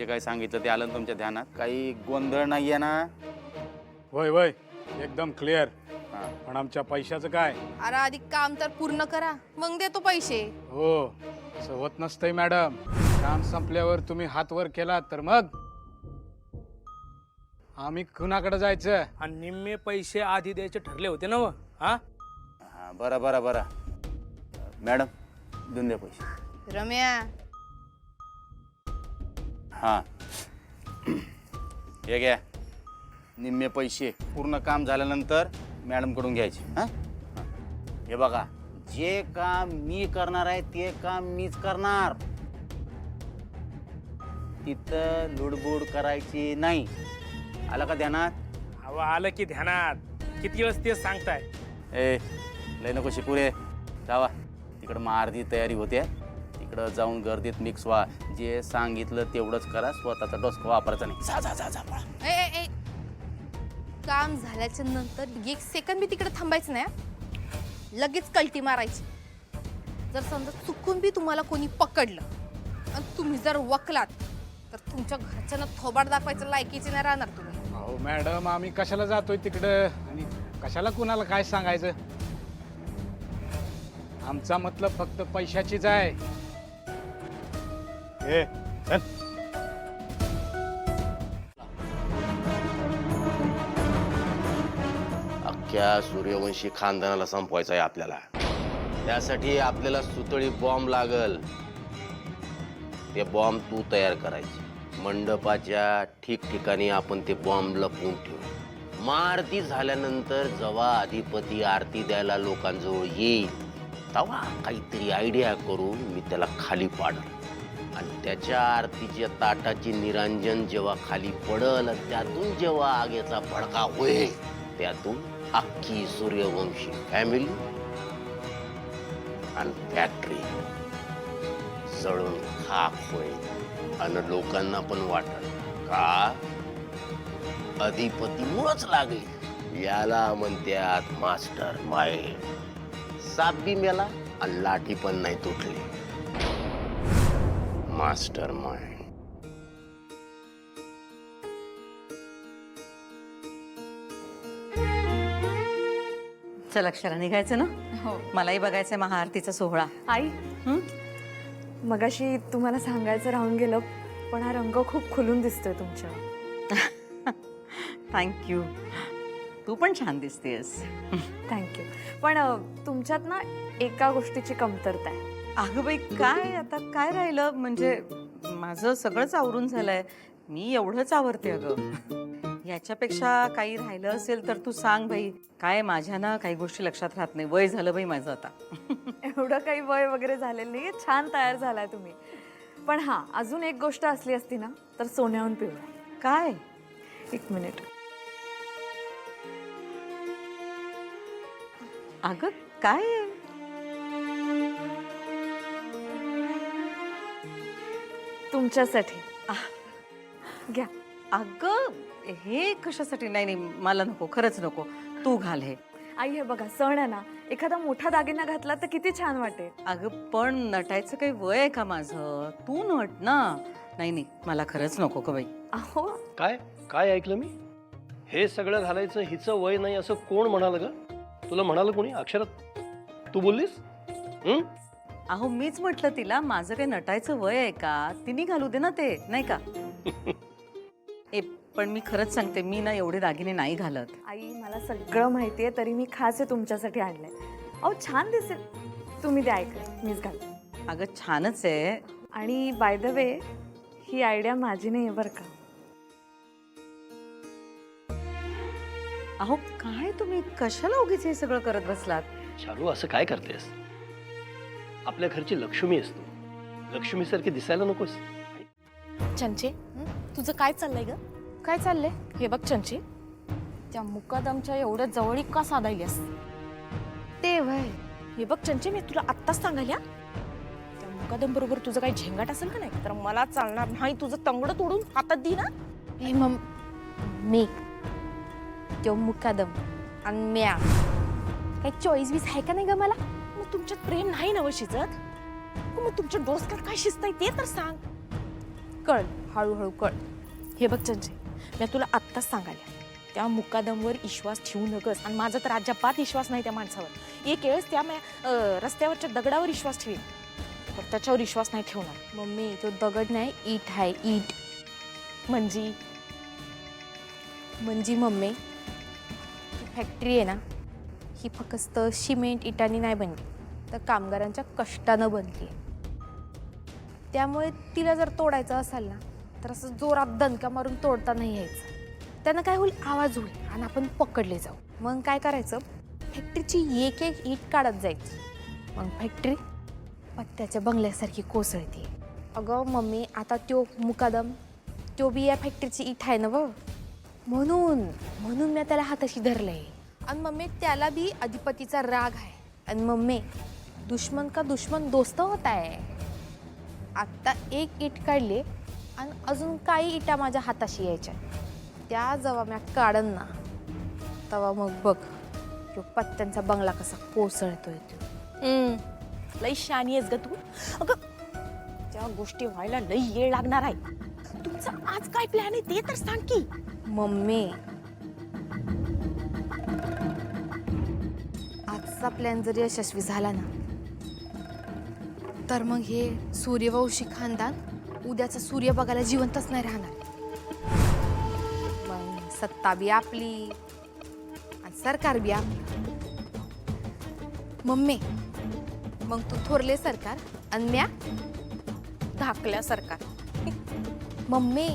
काय सांगितलं ते आलं ना तुमच्या ध्यानात? काही गोंधळ नाहीये ना? वय वय एकदम क्लिअर. हा. पण आमच्या पैशाचं काय? अरे आधी काम तर पूर्ण करा, मग देतो पैसे. हो, असं होत नसतंय मॅडम. काम संपल्यावर तुम्ही हात वर केला तर मग आम्ही कुणाकडे जायचं? आणि निम्मे पैसे आधी द्यायचे ठरले होते ना व? हा हा, बरं बरं बरं. मॅडम देऊन द्या पैसे. रम्या, हां हे घ्या. निम्मे पैसे पूर्ण काम झाल्यानंतर मॅडमकडून घ्यायचे. हां, हे बघा, जे काम मी करणार आहे ते काम मीच करणार. तिथं लुडबुड करायची नाही. आलं का ध्यानात? अहो आलं की ध्यानात. किती वेळेस तेच सांगताय. ए लय नको शिकू रे. जावा तिकडं मग अर्धी तयारी होते. तिकडं जाऊन गर्दीत मिक्स व्हा. जे सांगितलं तेवढंच करा. स्वतःचा डोसकं वापरायचा नाही. जा जा जा जा पळा. ए ए ए काम झाल्याच्या नंतर 1 सेकंद मी तिकडे थांबायचं नाही हं? लगेच कल्टी मारायची. जर समजा चुकून बी तुम्हाला कोणी पकडलं आणि तुम्ही जर वकलात तर तुमच्या घरच्यांना थोबाड दाखवायचं लायकीचे नाही राहणार तुम्ही. अहो मॅडम, आम्ही कशाला जातोय तिकडं आणि कशाला कुणाला काय सांगायचं? आमचा मतलब फक्त पैशाचीच आहे. ए चल. अख्ख्या सूर्यवंशी खानदानाला संपवायचं आहे आपल्याला. त्यासाठी आपल्याला सुतळी बॉम्ब लागल. ते बॉम्ब तू तयार करायचे. मंडपाच्या ठिकठिकाणी आपण ते बॉम्ब लपवून ठेवू. महाआरती झाल्यानंतर जेव्हा अधिपती आरती द्यायला लोकांजवळ येईल तेव्हा काहीतरी आयडिया करून मी त्याला खाली पाडल आणि त्याच्या आरतीच्या ताटाची निरांजन जेव्हा खाली पडल, त्यातून जेव्हा आगीचा भडका होईल, त्यातून अख्खी सूर्यवंशी फॅमिली आणि फॅक्टरी जळून खाक होईल आणि लोकांना पण वाटल का अधिपतीमुळंच लागली. याला म्हणतात मास्टर माइंड. साप बी मेला आणि लाठी पण नाही तुटली. Master mind. चल अक्षरा, निघायचं ना? हो. मलाही बघायचंय महाआरतीचा सोहळा. आई, मगाशी तुम्हाला सांगायचं राहून गेलं, पण हा रंग खूप खुलून दिसतोय तुमच्या. थँक्यू. तू पण छान दिसतेस. थँक्यू. पण तुमच्यात ना एका गोष्टीची कमतरता आहे. अगं बाई, काय आता काय राहिलं? म्हणजे माझं सगळंच आवरून झालंय. मी एवढंच आवरते अगं. याच्यापेक्षा काही राहिलं असेल तर तू सांग बाई. काय माझ्या ना काही गोष्टी लक्षात राहत नाही. वय झालं बाई माझं आता. एवढं काही वय वगैरे झालेलं नाही, छान तयार झालाय तुम्ही. पण हां, अजून एक गोष्ट असली असती ना तर सोन्याहून पिवळा. काय? 1 मिनिट. अगं काय आहे? तुमच्यासाठी घ्या. अगं हे कशासाठी? नाही नाही, मला नको, खरंच नको. तू घाल हे. आई, हे बघा, सण आहे ना, एखादा मोठा दागिना घातला तर किती छान वाटेल. अगं पण नटायचं काही वय आहे का माझं? तू नट ना. नाही नाही, मला खरंच नको का बाई. अहो, काय काय ऐकलं मी? हे सगळं घालायचं हिचं वय नाही असं कोण म्हणाल ग? तुला म्हणाल कोणी? अक्षरात तू बोललीस? अहो मीच म्हटलं तिला, माझं काही नटायचं वय आहे का? तिने घालू दे ना ते, नाही का? ए पण मी खरंच सांगते, मी ना एवढे दागिने नाही घालत. आई, मला सगळं माहितीये, तरी मी खास आहे तुमच्यासाठी आणलंय. अहो, छान दिसेल. तुम्ही द्या, ऐका, मीच घालते. अगं छानच आहे. आणि by the way, he idea माझी नाही आहे बरं का. अहो काय तुम्ही कशाला उगीच हे सगळं करत बसलात? चारू, असं काय करतेस? आपल्या घरची लक्ष्मी आहेस तू. लक्ष्मीसारखी दिसायला नकोस. चंचे, तुझं काय चाललंय ग? काय चाललंय? हे बघ चंचे, त्या मुकादमच्या एवढ्या जवळी का साधायल्यास? ते वय. हे बघ चंचे, मी तुला आत्ताच सांगायला, त्या मुकादम बरोबर तुझं काही झेंगाट असेल का नाही तर मला चालणार नाही. तुझं तंगड तोडून हातात दे ना. हे मग मी तो मुकादम आणि म्या काही चॉईस बीस आहे का नाही ग मला? मग तुमच्यात प्रेम नाही ना शिजत? मग तुमच्या डोसक्यात काय शिजतंय ते तर सांग. कळ हळूहळू कळ. हे बघ चंचे, मी तुला आत्ताच सांगायला त्या मुकादमवर विश्वास ठेवू नकस. आणि माझा तर अजिबात विश्वास नाही त्या माणसावर. एक वेळेस त्या रस्त्यावरच्या दगडावर विश्वास ठेवीन, पण त्याच्यावर विश्वास नाही ठेवणार. मम्मी तो दगड नाही, ईट आहे ईट. म्हणजे मम्मी ही फॅक्टरी आहे ना, ही फक्त सिमेंट इटांनी नाही बनली, तर कामगारांच्या कष्टानं बनली आहे. त्यामुळे तिला जर तोडायचं असेल ना, तर असं जोरात दणका मारून तोडता नाही यायचं. त्यानं काय होईल, आवाज होईल आणि आपण पकडले जाऊ. मग काय करायचं, फॅक्टरीची एक एक ईट काढत जायची. मग फॅक्टरी पत्त्याच्या बंगल्यासारखी कोसळते. अगं मम्मी, आता त्यो मुकादम त्यो बी या फॅक्टरीची ईट आहे ना व, म्हणून मी त्याला हाताशी धरलंय. आणि मम्मी त्याला बी अधिपतीचा राग आहे. आणि मम्मी दुश्मन का दुश्मन दोस्त होत आहे. आत्ता एक ईट काढली आणि अजून काही इटा माझ्या हाताशी यायच्या. त्या जेव्हा मी काढन ना, तेव्हा मग बघ तो पत्त्यांचा बंगला कसा कोसळतोय. लई शानी आहेस ग तू. अगं त्या गोष्टी व्हायला लई वेळ लागणार आहे. तुमचा आज काय प्लॅन आहे ते तर सांग की. मम्मी आजचा प्लॅन जर यशस्वी झाला ना, तर मग हे सूर्यवंशी खानदान उद्याचा सूर्य बघायला जिवंतच नाही राहणार. मग सत्ता बी आपली आणि सरकार बी आपली. मम्मी मग तू थोरले सरकार आणि म्या धाकल्या सरकार. मम्मी